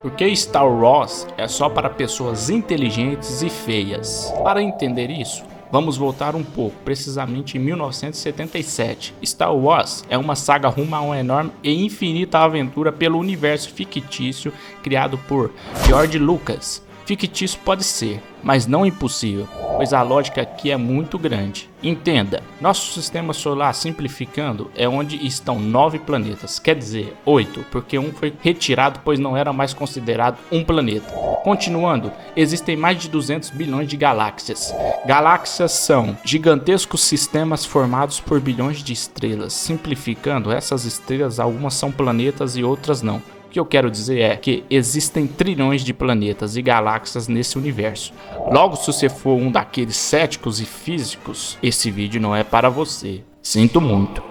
Porque Star Wars é só para pessoas inteligentes e feias. Para entender isso, vamos voltar um pouco, precisamente em 1977. Star Wars é uma saga rumo a uma enorme e infinita aventura pelo universo fictício criado por George Lucas. Fictício pode ser, mas não impossível, pois a lógica aqui é muito grande. Entenda, nosso sistema solar, simplificando, é onde estão 9 planetas, quer dizer 8, porque um foi retirado pois não era mais considerado um planeta. Continuando, existem mais de 200 bilhões de galáxias. Galáxias são gigantescos sistemas formados por bilhões de estrelas. Simplificando, essas estrelas, algumas são planetas e outras não. O que eu quero dizer é que existem trilhões de planetas e galáxias nesse universo. Logo, se você for um daqueles céticos e físicos, esse vídeo não é para você. Sinto muito.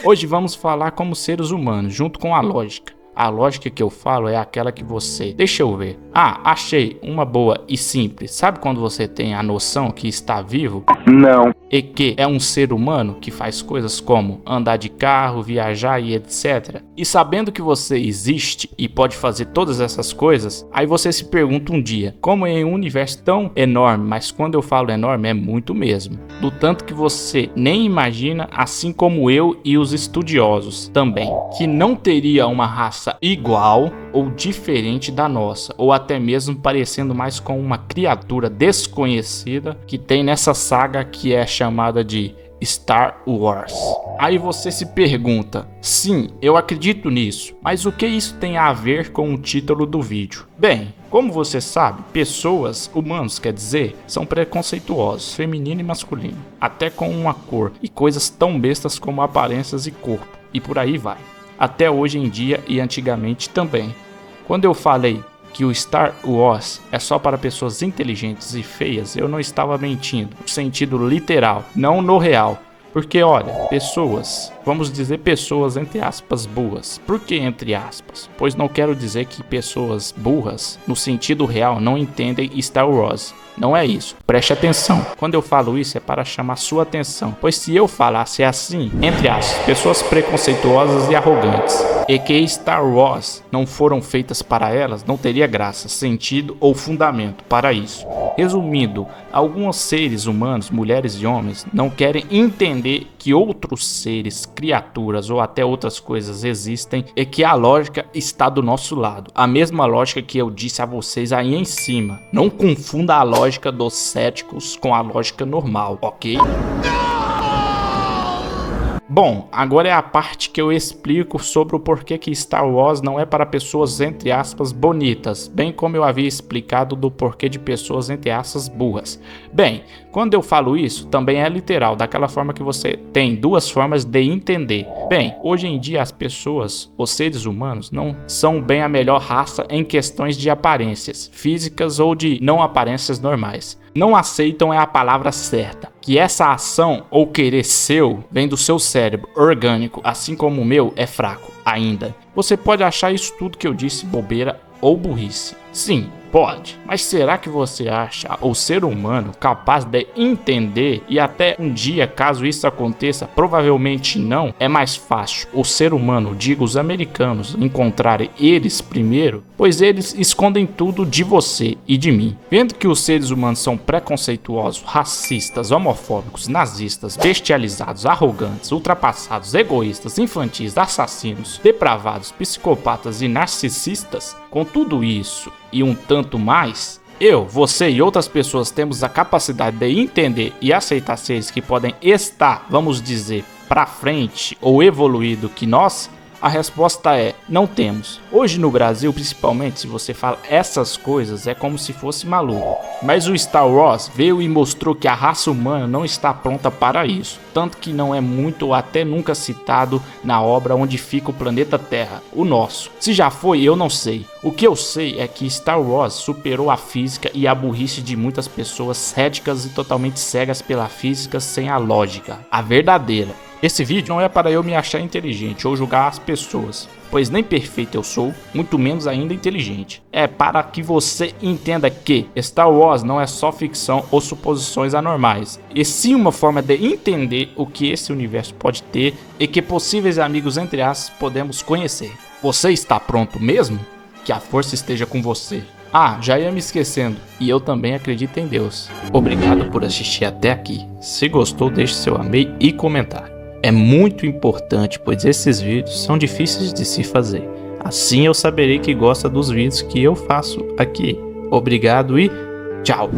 Hoje vamos falar como seres humanos, junto com a lógica. A lógica que eu falo é aquela que você... Deixa eu ver. Achei uma boa e simples. Sabe quando você tem a noção que está vivo? Não. E que é um ser humano que faz coisas como andar de carro, viajar e etc. E sabendo que você existe e pode fazer todas essas coisas, aí você se pergunta um dia, como em um universo tão enorme, mas quando eu falo enorme é muito mesmo, do tanto que você nem imagina, assim como eu e os estudiosos também, que não teria uma raça igual ou diferente da nossa, ou até mesmo parecendo mais com uma criatura desconhecida que tem nessa saga que é chamada de Star Wars. Aí você se pergunta, sim, eu acredito nisso, mas o que isso tem a ver com o título do vídeo? Bem, como você sabe, pessoas, humanos quer dizer, são preconceituosos, feminino e masculino, até com uma cor e coisas tão bestas como aparências e corpo, e por aí vai. Até hoje em dia e antigamente também. Quando eu falei que o Star Wars é só para pessoas inteligentes e feias, eu não estava mentindo, no sentido literal, não no real. Porque olha, pessoas, vamos dizer pessoas entre aspas burras. Por que entre aspas? Pois não quero dizer que pessoas burras, no sentido real, não entendem Star Wars. Não é isso, preste atenção. Quando eu falo isso é para chamar sua atenção, pois se eu falasse assim, entre aspas, pessoas preconceituosas e arrogantes, e que Star Wars não foram feitas para elas, não teria graça, sentido ou fundamento para isso. Resumindo, alguns seres humanos, mulheres e homens, não querem entender que outros seres, criaturas ou até outras coisas existem e que a lógica está do nosso lado. A mesma lógica que eu disse a vocês aí em cima. Não confunda a lógica dos céticos com a lógica normal, ok? Bom, agora é a parte que eu explico sobre o porquê que Star Wars não é para pessoas entre aspas bonitas, bem como eu havia explicado do porquê de pessoas entre aspas burras. Bem, quando eu falo isso, também é literal, daquela forma que você tem duas formas de entender. Bem, hoje em dia as pessoas, os seres humanos, não são bem a melhor raça em questões de aparências físicas ou de não aparências normais. Não aceitam é a palavra certa, que essa ação ou querer seu vem do seu cérebro orgânico, assim como o meu é fraco ainda. Você pode achar isso tudo que eu disse bobeira ou burrice. Sim, pode, mas será que você acha o ser humano capaz de entender e até um dia, caso isso aconteça, provavelmente não, é mais fácil o ser humano, digo os americanos, encontrarem eles primeiro, pois eles escondem tudo de você e de mim. Vendo que os seres humanos são preconceituosos, racistas, homofóbicos, nazistas, bestializados, arrogantes, ultrapassados, egoístas, infantis, assassinos, depravados, psicopatas e narcisistas, com tudo isso e um tanto mais, eu, você e outras pessoas temos a capacidade de entender e aceitar seres que podem estar, vamos dizer, para frente ou evoluído que nós? A resposta é, não temos. Hoje no Brasil, principalmente, se você fala essas coisas, é como se fosse maluco. Mas o Star Wars veio e mostrou que a raça humana não está pronta para isso. Tanto que não é muito ou até nunca citado na obra Onde Fica o Planeta Terra, o nosso. Se já foi, eu não sei. O que eu sei é que Star Wars superou a física e a burrice de muitas pessoas céticas e totalmente cegas pela física sem a lógica, a verdadeira. Esse vídeo não é para eu me achar inteligente ou julgar as pessoas, pois nem perfeito eu sou, muito menos ainda inteligente. É para que você entenda que Star Wars não é só ficção ou suposições anormais, e sim uma forma de entender o que esse universo pode ter e que possíveis amigos entre aspas podemos conhecer. Você está pronto mesmo? Que a força esteja com você. Ah, já ia me esquecendo. E eu também acredito em Deus. Obrigado por assistir até aqui. Se gostou, deixe seu amei e comentário. É muito importante, pois esses vídeos são difíceis de se fazer. Assim eu saberei que gosta dos vídeos que eu faço aqui. Obrigado e tchau!